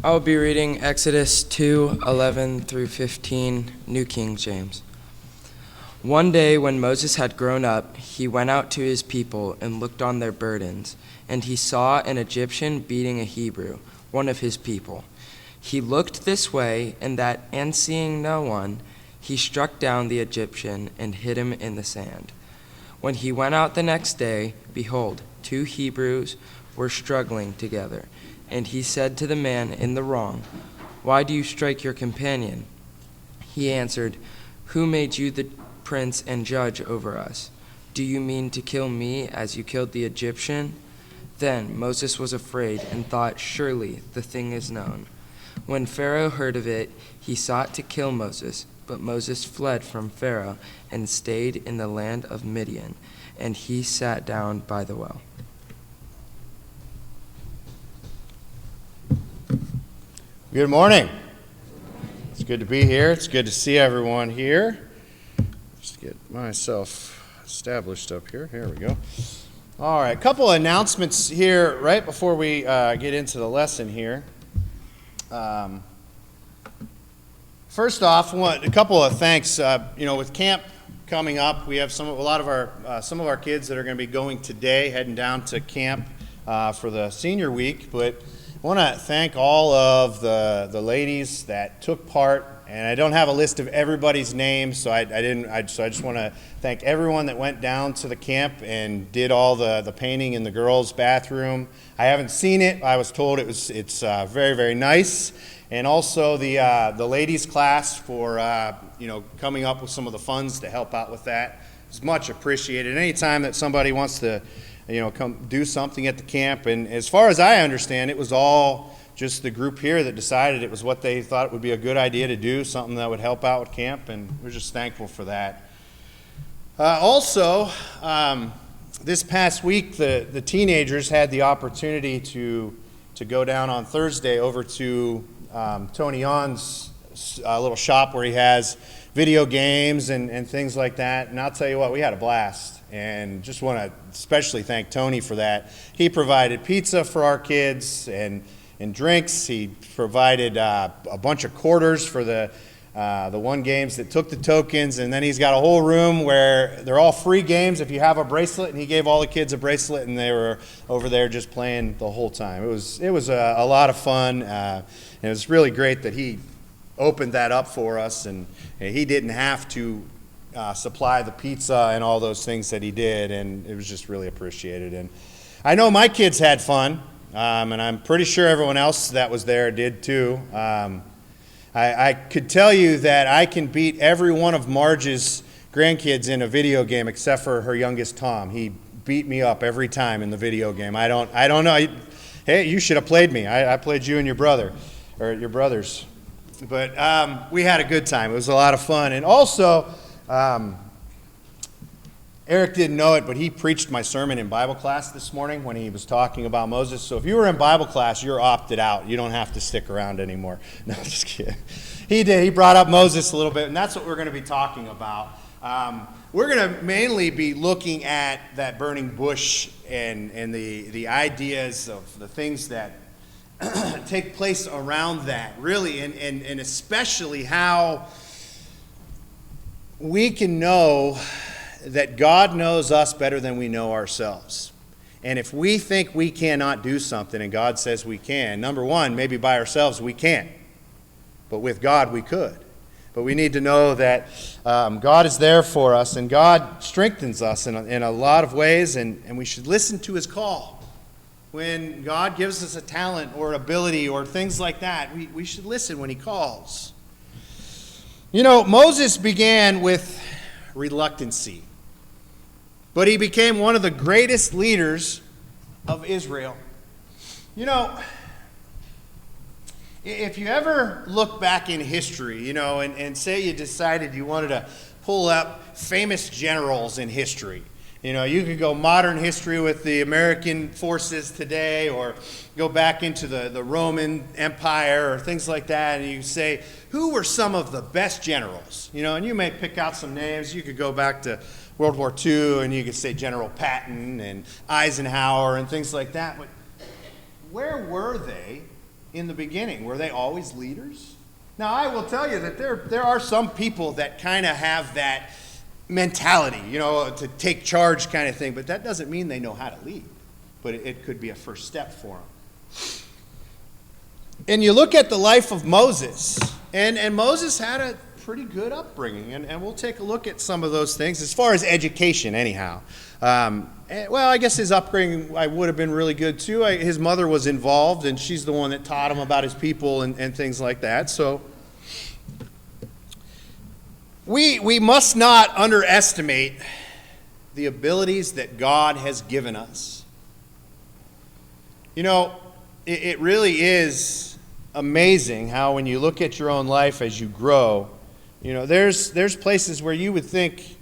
I will be reading Exodus 2:11 through 15, New King James. One day when Moses had grown up, he went out to his people and looked on their burdens, and he saw an Egyptian beating a Hebrew, one of his people. He looked this way and that, and seeing no one, he struck down the Egyptian and hid him in the sand. When he went out the next day, behold, 2 Hebrews were struggling together. And he said to the man in the wrong, "Why do you strike your companion?" He answered, "Who made you the prince and judge over us? Do you mean to kill me as you killed the Egyptian?" Then Moses was afraid and thought, "Surely the thing is known." When Pharaoh heard of it, he sought to kill Moses, but Moses fled from Pharaoh and stayed in the land of Midian, and he sat down by the well. Good morning. It's good to be here. It's good to see everyone here. Just get myself established up here. Here we go. All right, a couple of announcements here right before we get into the lesson here. First off, a couple of thanks. With camp coming up, we have some of our kids that are going to be going today, heading down to camp for the senior week, but I want to thank all of the ladies that took part, and I don't have a list of everybody's names, so I just want to thank everyone that went down to the camp and did all the painting in the girls' bathroom. I haven't seen it. I was told it's very, very nice, and also the ladies' class for coming up with some of the funds to help out with that. It's much appreciated. Anytime that somebody wants to come do something at the camp. And as far as I understand, it was all just the group here that decided it was what they thought it would be a good idea to do, something that would help out with camp, and we're just thankful for that. Also, this past week, the teenagers had the opportunity to go down on Thursday over to Tony On's little shop where he has video games and things like that. And I'll tell you what, we had a blast. And just want to especially thank Tony for that. He provided pizza for our kids and drinks. He provided a bunch of quarters for the one games that took the tokens. And then he's got a whole room where they're all free games if you have a bracelet. And he gave all the kids a bracelet, and they were over there just playing the whole time. It was a lot of fun. And it was really great that he opened that up for us, and he didn't have to supply the pizza and all those things that he did, and it was just really appreciated. And I know my kids had fun, and I'm pretty sure everyone else that was there did too. I could tell you that I can beat every one of Marge's grandkids in a video game except for her youngest, Tom. He beat me up every time in the video game. I don't know. Hey, you should have played me. I played you and your brother, or your brothers. But we had a good time. It was a lot of fun. And also, Eric didn't know it, but he preached my sermon in Bible class this morning when he was talking about Moses. So if you were in Bible class, you're opted out. You don't have to stick around anymore. No, just kidding. He did. He brought up Moses a little bit, and that's what we're going to be talking about. We're going to mainly be looking at that burning bush and the ideas of the things that take place around that, really, and especially how we can know that God knows us better than we know ourselves. And if we think we cannot do something and God says we can, number one, maybe by ourselves we can't. But with God we could. But we need to know that God is there for us, and God strengthens us in a lot of ways, and we should listen to his call. When God gives us a talent or ability or things like that, we should listen when he calls. Moses began with reluctancy, but he became one of the greatest leaders of Israel. If you ever look back in history, and say you decided you wanted to pull up famous generals in history, you could go modern history with the American forces today, or go back into the Roman Empire or things like that, and you say, who were some of the best generals? And you may pick out some names. You could go back to World War II, and you could say General Patton and Eisenhower and things like that. But where were they in the beginning? Were they always leaders? Now, I will tell you that there are some people that kind of have that mentality, to take charge kind of thing, but that doesn't mean they know how to lead. But it could be a first step for them. And you look at the life of Moses, and Moses had a pretty good upbringing, and we'll take a look at some of those things as far as education anyhow. Well, I guess his upbringing would have been really good too. His mother was involved, and she's the one that taught him about his people and things like that. So we must not underestimate the abilities that God has given us. It really is amazing how when you look at your own life as you grow, there's places where you would think,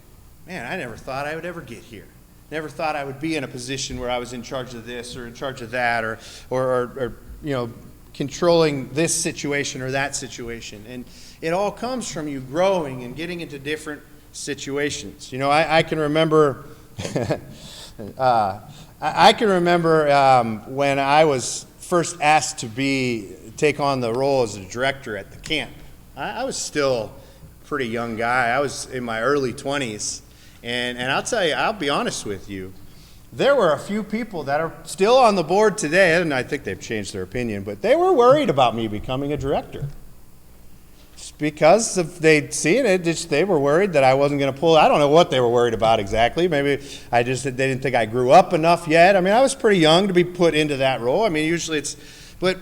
man, I never thought I would ever get here. Never thought I would be in a position where I was in charge of this or in charge of that or controlling this situation or that situation. And it all comes from you growing and getting into different situations. I can remember when I was first asked to take on the role as a director at the camp. I was still a pretty young guy. I was in my early 20s. And I'll tell you, I'll be honest with you, there were a few people that are still on the board today, and I think they've changed their opinion, but they were worried about me becoming a director. Just because they'd seen it, they were worried that I wasn't going to pull. I don't know what they were worried about exactly. Maybe they didn't think I grew up enough yet. I mean, I was pretty young to be put into that role. I mean, usually but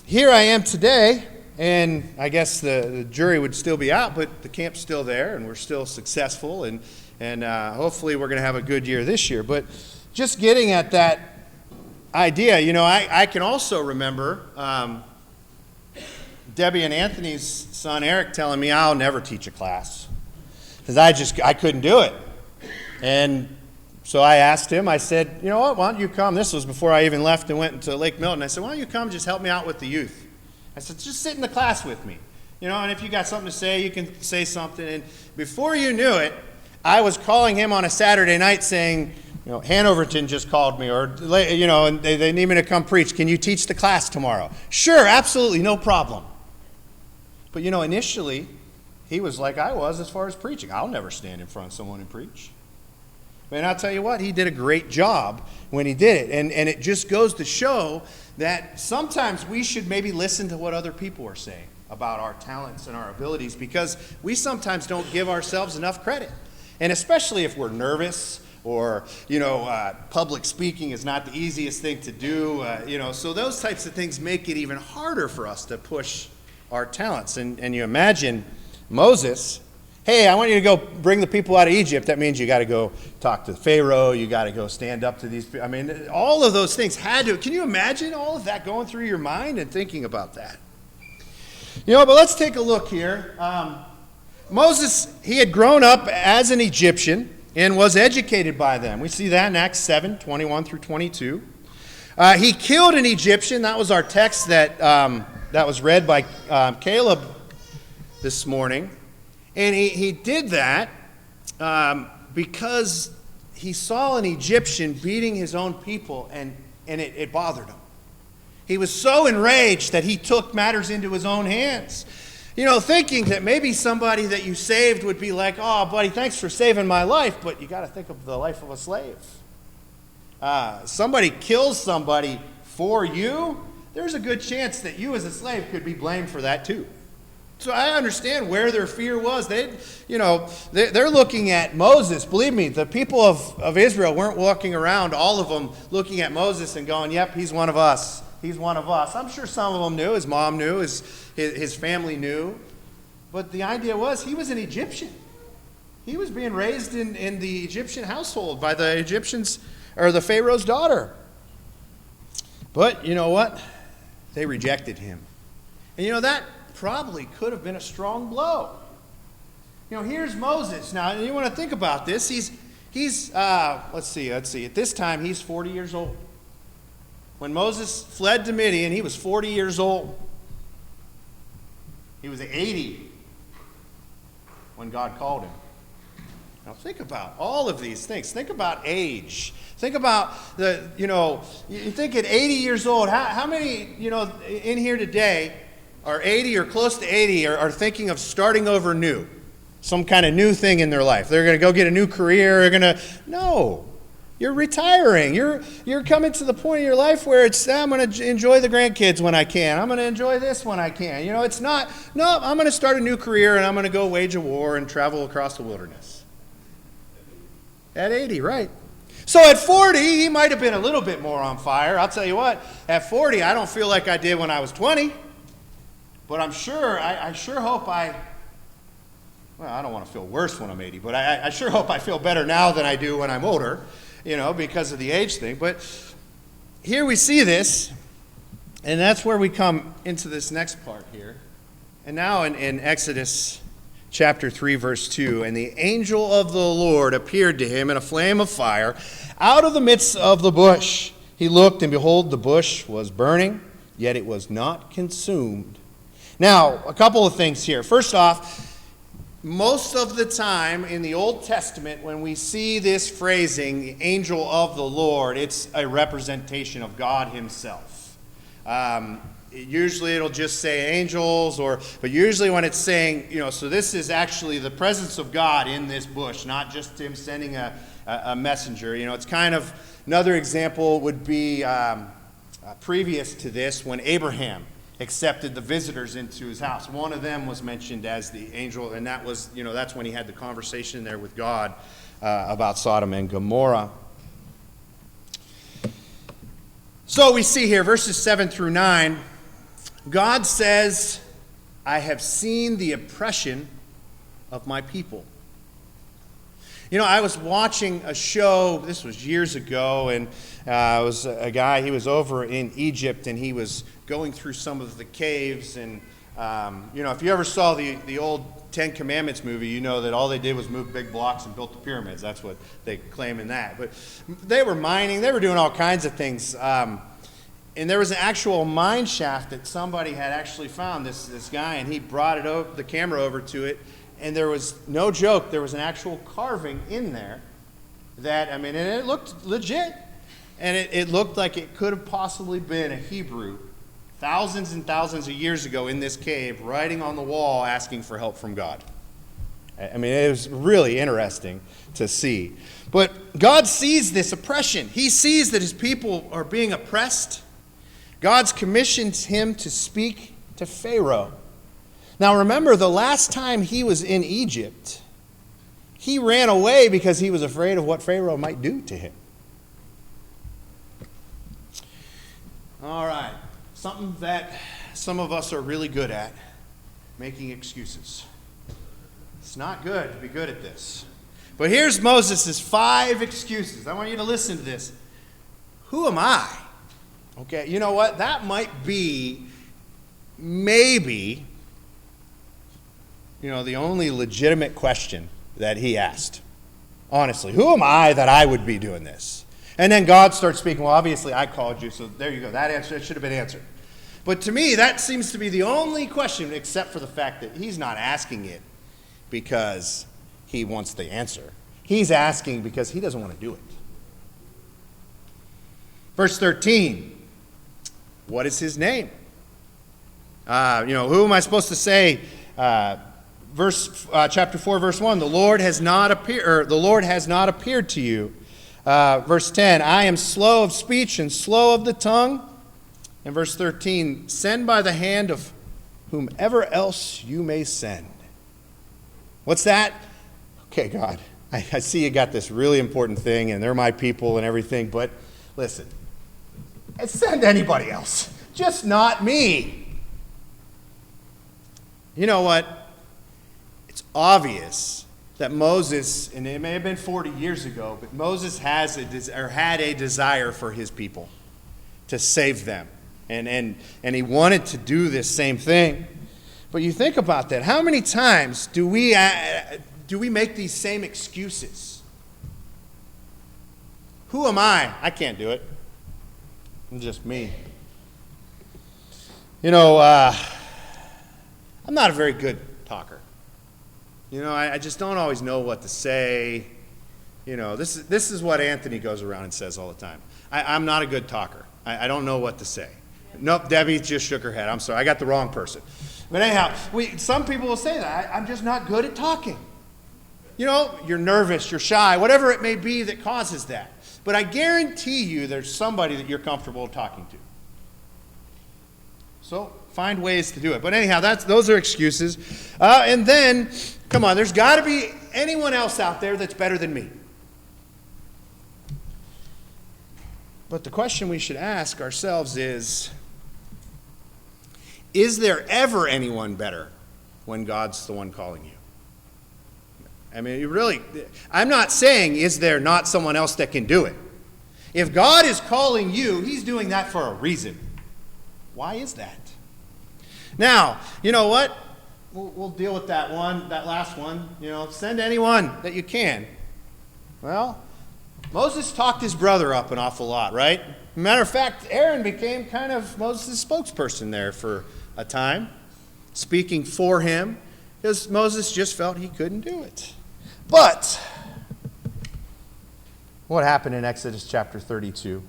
here I am today, and I guess the jury would still be out, but the camp's still there, and we're still successful, and hopefully we're going to have a good year this year. But just getting at that idea, I can also remember Debbie and Anthony's son Eric telling me I'll never teach a class because I couldn't do it. And so I asked him, I said, you know what, why don't you come? This was before I even left and went into Lake Milton. I said, why don't you come just help me out with the youth? I said, just sit in the class with me. And if you got something to say, you can say something. And before you knew it, I was calling him on a Saturday night saying, Hanoverton just called me, or, and they need me to come preach. Can you teach the class tomorrow? Sure, absolutely, no problem. But, initially, he was like I was as far as preaching. I'll never stand in front of someone and preach. And I'll tell you what, he did a great job when he did it. And it just goes to show that sometimes we should maybe listen to what other people are saying about our talents and our abilities, because we sometimes don't give ourselves enough credit. And especially if we're nervous or, public speaking is not the easiest thing to do, so those types of things make it even harder for us to push our talents. And you imagine Moses, hey, I want you to go bring the people out of Egypt. That means you got to go talk to Pharaoh. You got to go stand up to these people. I mean, all of those things had to. Can you imagine all of that going through your mind and thinking about that? But let's take a look here. Moses, he had grown up as an Egyptian and was educated by them. We see that in Acts 7, 21 through 22. He killed an Egyptian. That was our text that was read by Caleb this morning. And he did that because he saw an Egyptian beating his own people, and it bothered him. He was so enraged that he took matters into his own hands. Thinking that maybe somebody that you saved would be like, oh, buddy, thanks for saving my life, but you got to think of the life of a slave. Somebody kills somebody for you, there's a good chance that you as a slave could be blamed for that too. So I understand where their fear was. They're looking at Moses. Believe me, the people of Israel weren't walking around, all of them, looking at Moses and going, yep, he's one of us. He's one of us. I'm sure some of them knew. His mom knew. His family knew. But the idea was he was an Egyptian. He was being raised in the Egyptian household by the Egyptians, or the Pharaoh's daughter. But you know what? They rejected him. And that probably could have been a strong blow. Here's Moses. Now, you want to think about this. He's let's see. At this time, he's 40 years old. When Moses fled to Midian, he was 40 years old. He was 80 when God called him. Now think about all of these things. Think about age. Think about you think at 80 years old, how many, in here today are 80 or close to 80 are thinking of starting over new? Some kind of new thing in their life. They're going to go get a new career. No. You're retiring. You're coming to the point in your life where I'm going to enjoy the grandkids when I can. I'm going to enjoy this when I can. It's not, no, I'm going to start a new career and I'm going to go wage a war and travel across the wilderness. At 80, right. So at 40, he might have been a little bit more on fire. I'll tell you what, at 40, I don't feel like I did when I was 20. But I'm sure, I sure hope I don't want to feel worse when I'm 80, but I sure hope I feel better now than I do when I'm older, because of the age thing. But here we see this, and that's where we come into this next part here. And now in Exodus chapter 3, verse 2, and the angel of the Lord appeared to him in a flame of fire out of the midst of the bush. He looked, and behold, the bush was burning, yet it was not consumed. Now, a couple of things here. First off, most of the time in the Old Testament, when we see this phrasing, the angel of the Lord, it's a representation of God himself. Usually it'll just say angels, but usually when it's saying, so this is actually the presence of God in this bush, not just him sending a messenger. It's kind of, another example would be previous to this, when Abraham accepted the visitors into his house. One of them was mentioned as the angel, and that was, that's when he had the conversation there with God about Sodom and Gomorrah. So we see here, verses 7 through 9, God says, I have seen the oppression of my people. I was watching a show, this was years ago, and it was a guy, he was over in Egypt, and he was going through some of the caves, and, if you ever saw the old Ten Commandments movie, you know that all they did was move big blocks and built the pyramids. That's what they claim in that. But they were mining, they were doing all kinds of things, and there was an actual mine shaft that somebody had actually found, this guy, and he brought the camera over to it, and there was, no joke, there was an actual carving in there and it looked legit. And it looked like it could have possibly been a Hebrew thousands and thousands of years ago in this cave, writing on the wall, asking for help from God. It was really interesting to see. But God sees this oppression. He sees that his people are being oppressed. God's commissioned him to speak to Pharaoh. Now remember, the last time he was in Egypt, he ran away because he was afraid of what Pharaoh might do to him. All right, something that some of us are really good at, making excuses. It's not good to be good at this. But here's Moses' 5 excuses. I want you to listen to this. Who am I? Okay, you know what? That might be, maybe, the only legitimate question that he asked. Honestly, who am I that I would be doing this? And then God starts speaking, well, obviously I called you, so there you go. That should have been answered. But to me, that seems to be the only question, except for the fact that he's not asking it because he wants the answer. He's asking because he doesn't want to do it. Verse 13, what is his name? Who am I supposed to say? Chapter 4, verse 1, the Lord has not appeared to you. Verse 10, I am slow of speech and slow of the tongue. And verse 13, send by the hand of whomever else you may send. What's that? Okay, God, I see you got this really important thing, and they're my people and everything, but listen, send anybody else, just not me. You know what? It's obvious that Moses, and it may have been 40 years ago, but Moses had a desire for his people to save them. And he wanted to do this same thing. But you think about that. How many times do we make these same excuses? Who am I? I can't do it. I'm just me. I'm not a very good talker. I just don't always know what to say. This is what Anthony goes around and says all the time. I'm not a good talker. I don't know what to say. Nope, Debbie just shook her head. I'm sorry, I got the wrong person. But anyhow, some people will say that. I'm just not good at talking. You're nervous, you're shy, whatever it may be that causes that. But I guarantee you there's somebody that you're comfortable talking to. So find ways to do it. But anyhow, those are excuses. And then, come on, there's got to be anyone else out there that's better than me. But the question we should ask ourselves is there ever anyone better when God's the one calling you? I mean, I'm not saying, is there not someone else that can do it? If God is calling you, he's doing that for a reason. Why is that? Now, you know what? We'll deal with that last one. Send anyone that you can. Well, Moses talked his brother up an awful lot, right? Matter of fact, Aaron became kind of Moses' spokesperson there for a time, speaking for him, because Moses just felt he couldn't do it. But what happened in Exodus chapter 32?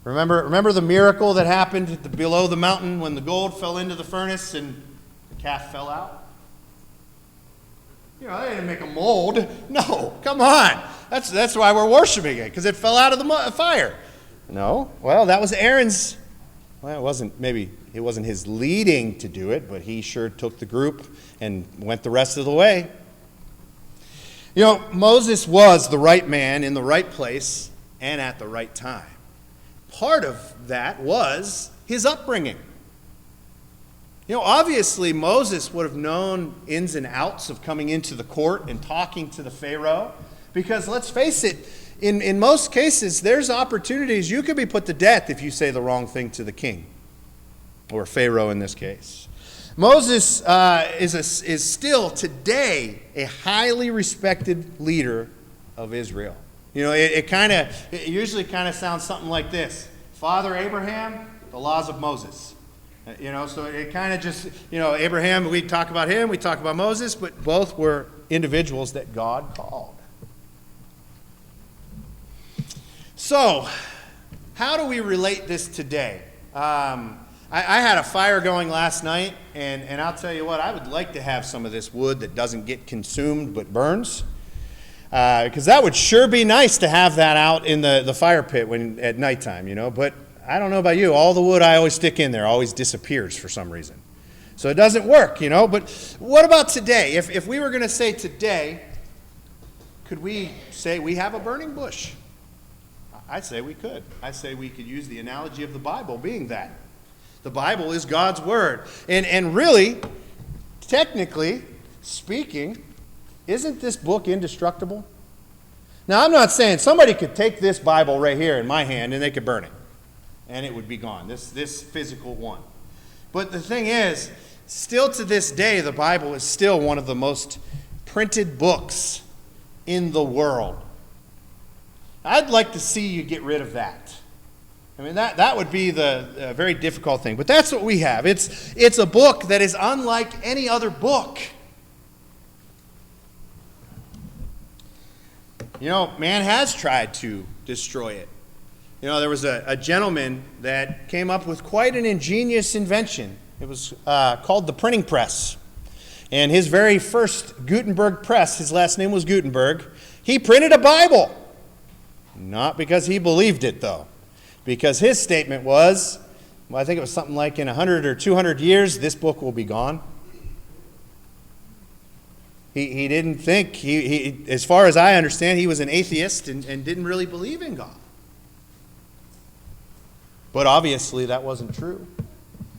Remember the miracle that happened below the mountain when the gold fell into the furnace and the calf fell out? They didn't make a mold. No, come on. That's why we're worshiping it, because it fell out of the fire. No, well, that was Aaron's. Well, it wasn't his leading to do it, but he sure took the group and went the rest of the way. Moses was the right man in the right place and at the right time. Part of that was his upbringing. Obviously Moses would have known ins and outs of coming into the court and talking to the Pharaoh, because let's face it, in most cases there's opportunities you could be put to death if you say the wrong thing to the king, or Pharaoh in this case. Moses is still today a highly respected leader of Israel. It usually kind of sounds something like this: Father Abraham, the laws of Moses. So it kind of just, Abraham, we talk about him, we talk about Moses, but both were individuals that God called. So, how do we relate this today? I had a fire going last night, and I'll tell you what, I would like to have some of this wood that doesn't get consumed but burns. Because that would sure be nice to have that out in the fire pit at nighttime, But I don't know about you, all the wood I always stick in there always disappears for some reason. So it doesn't work, But what about today? If we were going to say today, could we say we have a burning bush? I'd say we could. I'd say we could use the analogy of the Bible being that. The Bible is God's Word. And really, technically speaking, isn't this book indestructible? Now, I'm not saying somebody could take this Bible right here in my hand and they could burn it, and it would be gone, this physical one. But the thing is, still to this day, the Bible is still one of the most printed books in the world. I'd like to see you get rid of that. I mean, that would be the very difficult thing. But that's what we have. It's a book that is unlike any other book. Man has tried to destroy it. There was a gentleman that came up with quite an ingenious invention. It was called the printing press. And his very first Gutenberg press, his last name was Gutenberg, he printed a Bible. Not because he believed it, though. Because his statement was, I think it was something like in 100 or 200 years, this book will be gone. He didn't think, he as far as I understand, he was an atheist and didn't really believe in God. But obviously that wasn't true.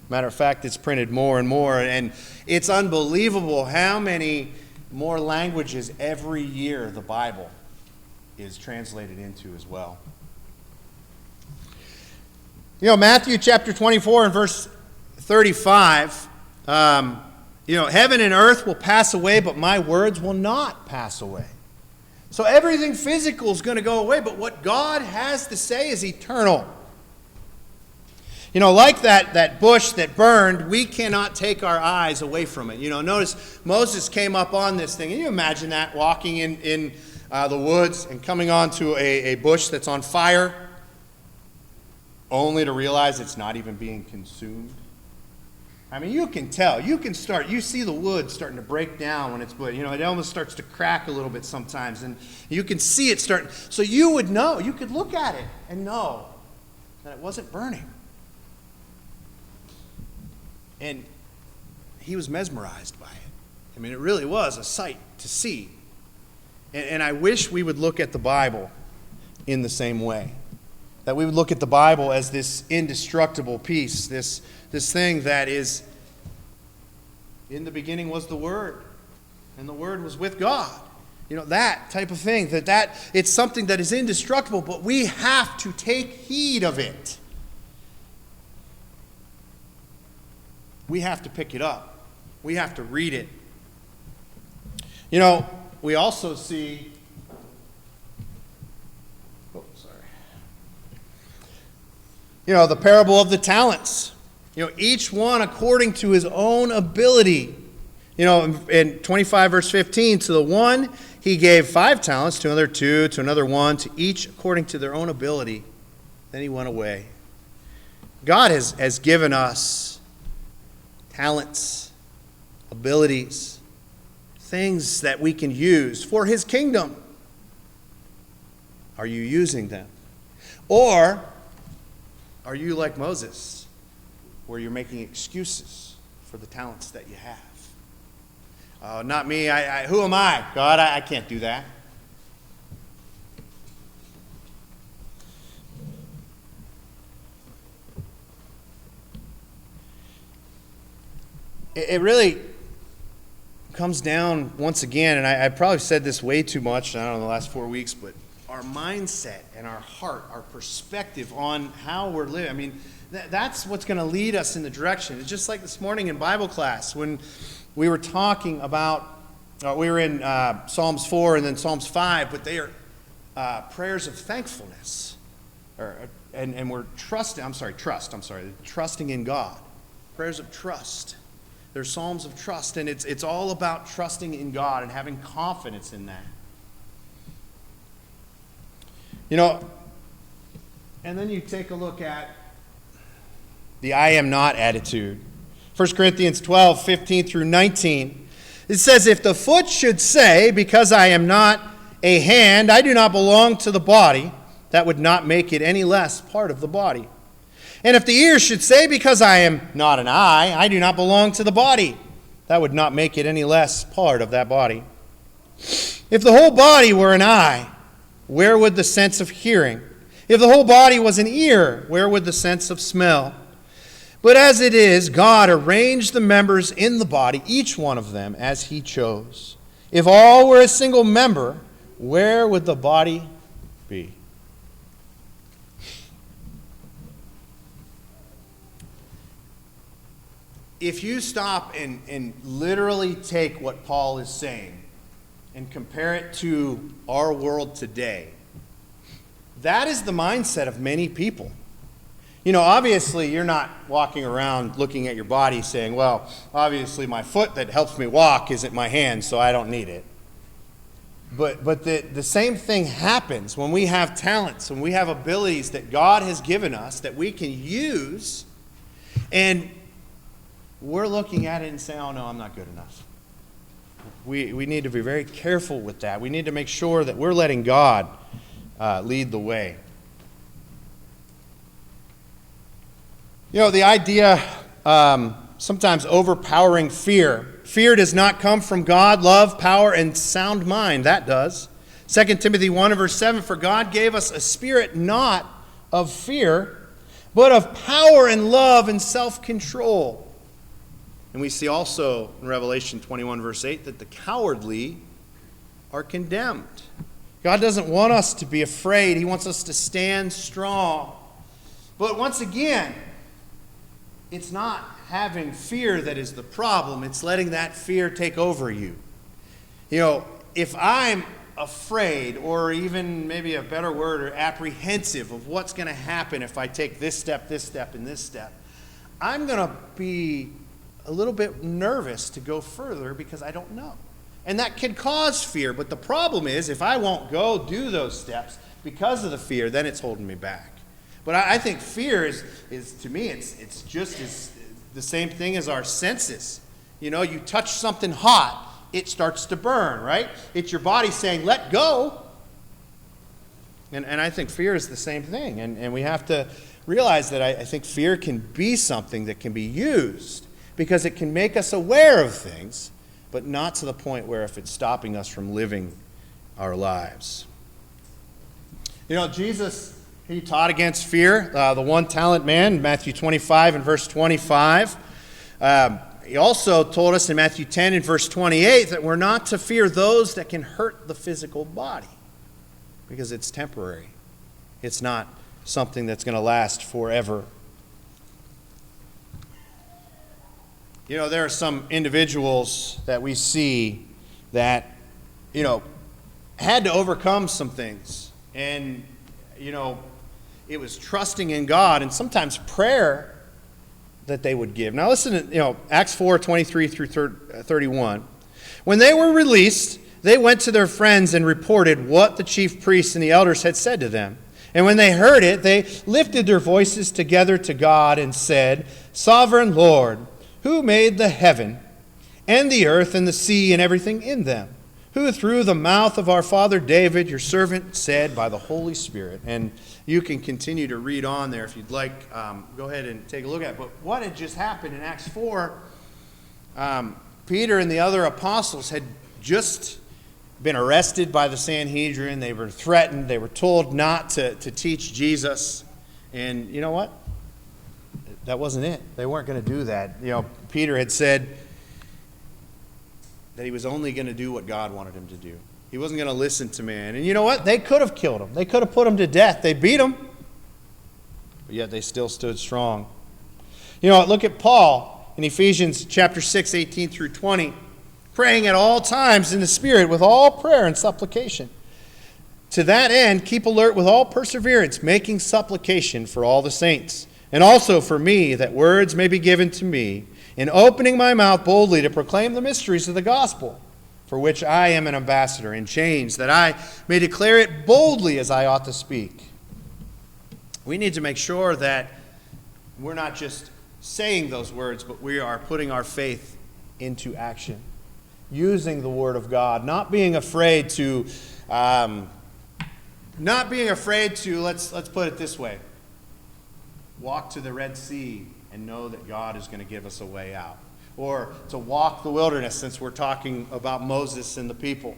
Matter of fact, it's printed more and more, and it's unbelievable how many more languages every year the Bible is translated into as well. Matthew chapter 24 and verse 35, heaven and earth will pass away, but my words will not pass away. So everything physical is going to go away, but what God has to say is eternal. You know, like that bush that burned, we cannot take our eyes away from it. You know, notice Moses came up on this thing. Can you imagine that, walking in the woods and coming onto a bush that's on fire, only to realize it's not even being consumed? I mean, you can tell. You see the wood starting to break down when it's, it almost starts to crack a little bit sometimes, and you can see it starting. So you would know, you could look at it and know that it wasn't burning. And he was mesmerized by it. I mean, it really was a sight to see. And I wish we would look at the Bible in the same way. That we would look at the Bible as this indestructible piece, this thing that is, in the beginning was the Word, and the Word was with God. You know, that type of thing, that it's something that is indestructible, but we have to take heed of it. We have to pick it up. We have to read it. You know, we also see, the parable of the talents. Each one according to his own ability. In 25 verse 15, to the one he gave 5 talents, to another 2, to another 1, to each according to their own ability. Then he went away. God has given us talents, abilities, things that we can use for his kingdom. Are you using them? Or are you like Moses, where you're making excuses for the talents that you have? Not me. Who am I? God, I can't do that. It really comes down once again, and I probably said this way too much, I don't know, in the last 4 weeks, but our mindset and our heart, our perspective on how we're living. I mean, that's what's going to lead us in the direction. It's just like this morning in Bible class when we were talking about, we were in Psalms 4 and then Psalms 5, but they are prayers of thankfulness. And we're trusting in God. Prayers of trust. They're psalms of trust, and it's all about trusting in God and having confidence in that. And then you take a look at the I am not attitude. 1 Corinthians 12, 15 through 19. It says, if the foot should say, because I am not a hand, I do not belong to the body, that would not make it any less part of the body. And if the ear should say, because I am not an eye, I do not belong to the body, that would not make it any less part of that body. If the whole body were an eye, where would the sense of hearing? If the whole body was an ear, where would the sense of smell? But as it is, God arranged the members in the body, each one of them, as he chose. If all were a single member, where would the body be? If you stop and literally take what Paul is saying and compare it to our world today, that is the mindset of many people. Obviously you're not walking around looking at your body saying, well, obviously my foot that helps me walk isn't my hand, so I don't need it. But the same thing happens when we have talents, when we have abilities that God has given us that we can use, and we're looking at it and saying, oh no, I'm not good enough. We need to be very careful with that. We need to make sure that we're letting God lead the way. The idea, sometimes overpowering fear. Fear does not come from God, love, power, and sound mind. That does. 2 Timothy 1 and verse 7, for God gave us a spirit not of fear, but of power and love and self-control. And we see also in Revelation 21 verse 8 that the cowardly are condemned. God doesn't want us to be afraid. He wants us to stand strong. But once again, it's not having fear that is the problem. It's letting that fear take over you. If I'm afraid, or even maybe a better word, or apprehensive of what's going to happen if I take this step, and this step, I'm going to be a little bit nervous to go further because I don't know. And that can cause fear. But the problem is, if I won't go do those steps because of the fear, then it's holding me back. But I think fear is to me, it's just as the same thing as our senses. You know, you touch something hot, it starts to burn, right? It's your body saying, let go. And I think fear is the same thing. And we have to realize that I think fear can be something that can be used because it can make us aware of things, but not to the point where if it's stopping us from living our lives. You know, Jesus, he taught against fear. The one-talent man, Matthew 25 and verse 25. He also told us in Matthew 10 and verse 28 that we're not to fear those that can hurt the physical body because it's temporary. It's not something that's going to last forever. You know, there are some individuals that we see that, you know, had to overcome some things. And, you know, it was trusting in God and sometimes prayer that they would give. Now listen to, you know, Acts 4:23 through 31. When they were released, they went to their friends and reported what the chief priests and the elders had said to them. And when they heard it, they lifted their voices together to God and said, Sovereign Lord, who made the heaven and the earth and the sea and everything in them, who through the mouth of our father David, your servant, said by the Holy Spirit. And you can continue to read on there if you'd like. Go ahead and take a look at it. But what had just happened in Acts 4, Peter and the other apostles had just been arrested by the Sanhedrin. They were threatened. They were told not to teach Jesus. And you know what? That wasn't it. They weren't going to do that. You know, Peter had said that he was only going to do what God wanted him to do. He wasn't going to listen to man. And you know what? They could have killed him. They could have put him to death. They beat him. But yet they still stood strong. You know, look at Paul in Ephesians chapter 6, 18 through 20. Praying at all times in the Spirit with all prayer and supplication. To that end, keep alert with all perseverance, making supplication for all the saints. And also for me, that words may be given to me, in opening my mouth boldly to proclaim the mysteries of the gospel, for which I am an ambassador in chains, that I may declare it boldly as I ought to speak. We need to make sure that we're not just saying those words, but we are putting our faith into action, using the Word of God, not being afraid to, let's put it this way, walk to the Red Sea and know that God is going to give us a way out. Or to walk the wilderness, since we're talking about Moses and the people,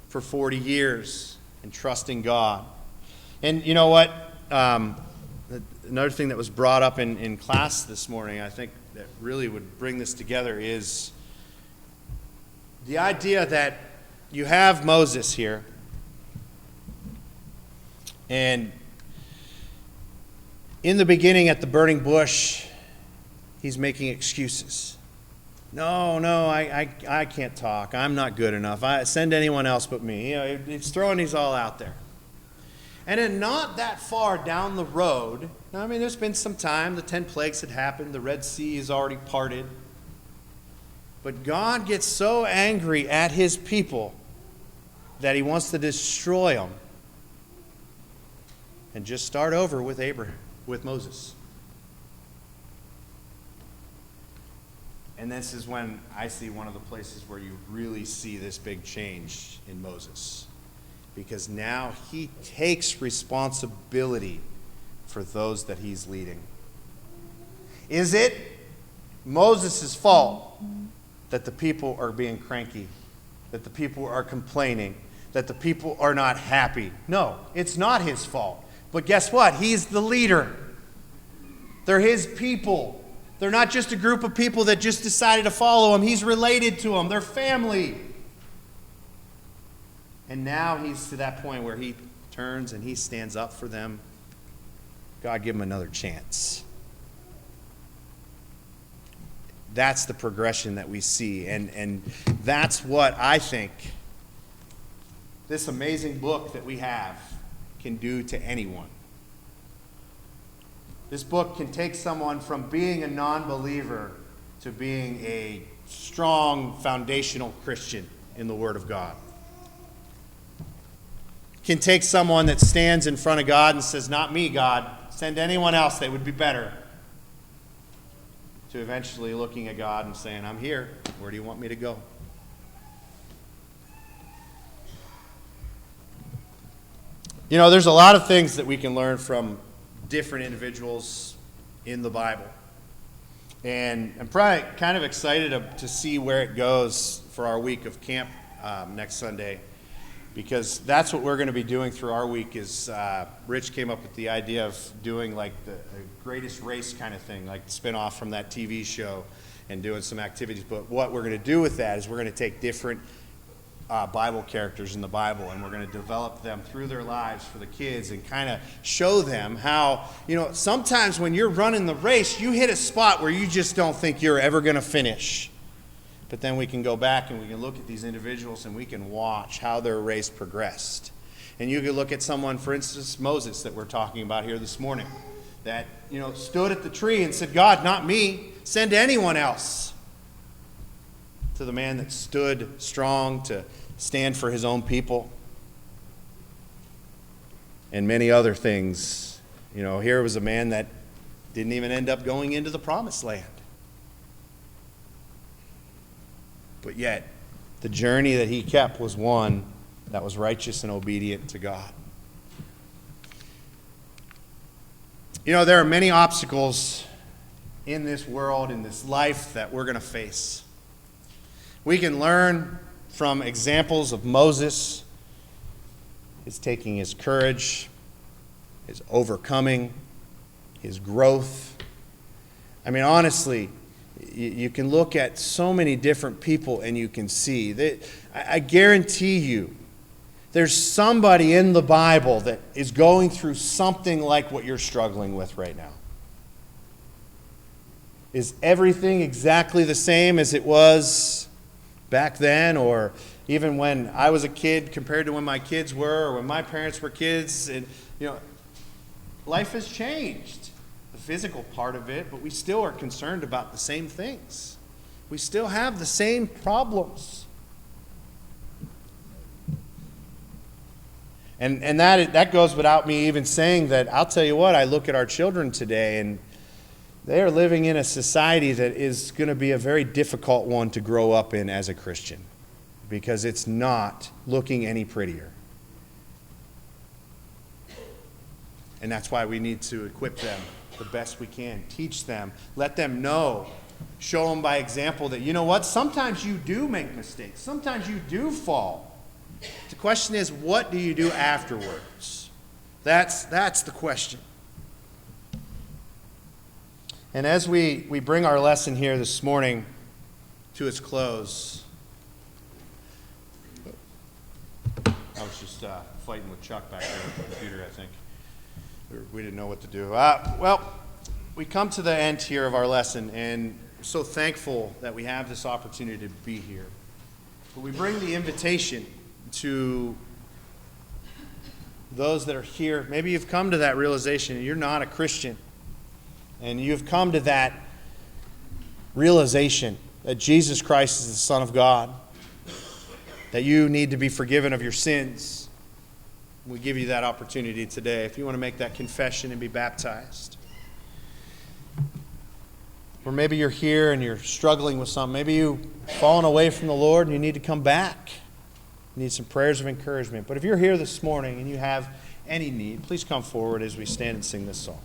for 40 years and trusting God. And you know what? Another thing that was brought up in class this morning, I think that really would bring this together, is the idea that you have Moses here, and in the beginning at the burning bush, he's making excuses. No, I can't talk. I'm not good enough. Send anyone else but me. You know, he's throwing these all out there. And then not that far down the road, I mean, there's been some time. The 10 plagues had happened. The Red Sea is already parted. But God gets so angry at his people that he wants to destroy them and just start over with Moses. And this is when I see one of the places where you really see this big change in Moses. Because now he takes responsibility for those that he's leading. Is it Moses' fault that the people are being cranky, that the people are complaining, that the people are not happy? No, it's not his fault. But guess what? He's the leader. They're his people. They're not just a group of people that just decided to follow him. He's related to them. They're family. And now he's to that point where he turns and he stands up for them. God, give him another chance. That's the progression that we see. And that's what I think this amazing book that we have can do to anyone. This book can take someone from being a non-believer to being a strong foundational Christian in the Word of God. It can take someone that stands in front of God and says, "Not me, God. Send anyone else that would be better," to eventually looking at God and saying, "I'm here. Where do you want me to go?" You know, there's a lot of things that we can learn from different individuals in the Bible. And I'm probably kind of excited to see where it goes for our week of camp next Sunday, because that's what we're going to be doing through our week. Is Rich came up with the idea of doing like the greatest race kind of thing, like the spin-off from that TV show, and doing some activities. But what we're going to do with that is we're going to take different Bible characters in the Bible, and we're going to develop them through their lives for the kids and kind of show them how, you know, sometimes when you're running the race, you hit a spot where you just don't think you're ever going to finish. But then we can go back and we can look at these individuals and we can watch how their race progressed. And you can look at someone, for instance, Moses, that we're talking about here this morning, that, you know, stood at the tree and said, "God, not me, send anyone else." To the man that stood strong to stand for his own people. And many other things. You know, here was a man that didn't even end up going into the promised land. But yet, the journey that he kept was one that was righteous and obedient to God. You know, there are many obstacles in this world, in this life, that we're going to face. We can learn from examples of Moses, his taking his courage, his overcoming, his growth. I mean, honestly, you can look at so many different people and you can see that. I guarantee you, there's somebody in the Bible that is going through something like what you're struggling with right now. Is everything exactly the same as it was back then, or even when I was a kid compared to when my kids were, or when my parents were kids? And, you know, life has changed, the physical part of it, but we still are concerned about the same things. We still have the same problems. And that goes without me even saying that. I'll tell you what, I look at our children today, and they are living in a society that is going to be a very difficult one to grow up in as a Christian, because it's not looking any prettier. And that's why we need to equip them the best we can, teach them, let them know, show them by example that, you know what, sometimes you do make mistakes, sometimes you do fall. The question is, what do you do afterwards? That's the question. And as we bring our lesson here this morning to its close, I was just fighting with Chuck back there on the computer, I think. We didn't know what to do. Well, we come to the end here of our lesson, and we're so thankful that we have this opportunity to be here. But we bring the invitation to those that are here. Maybe you've come to that realization and you're not a Christian. And you've come to that realization that Jesus Christ is the Son of God, that you need to be forgiven of your sins. We give you that opportunity today if you want to make that confession and be baptized. Or maybe you're here and you're struggling with something. Maybe you've fallen away from the Lord and you need to come back. You need some prayers of encouragement. But if you're here this morning and you have any need, please come forward as we stand and sing this song.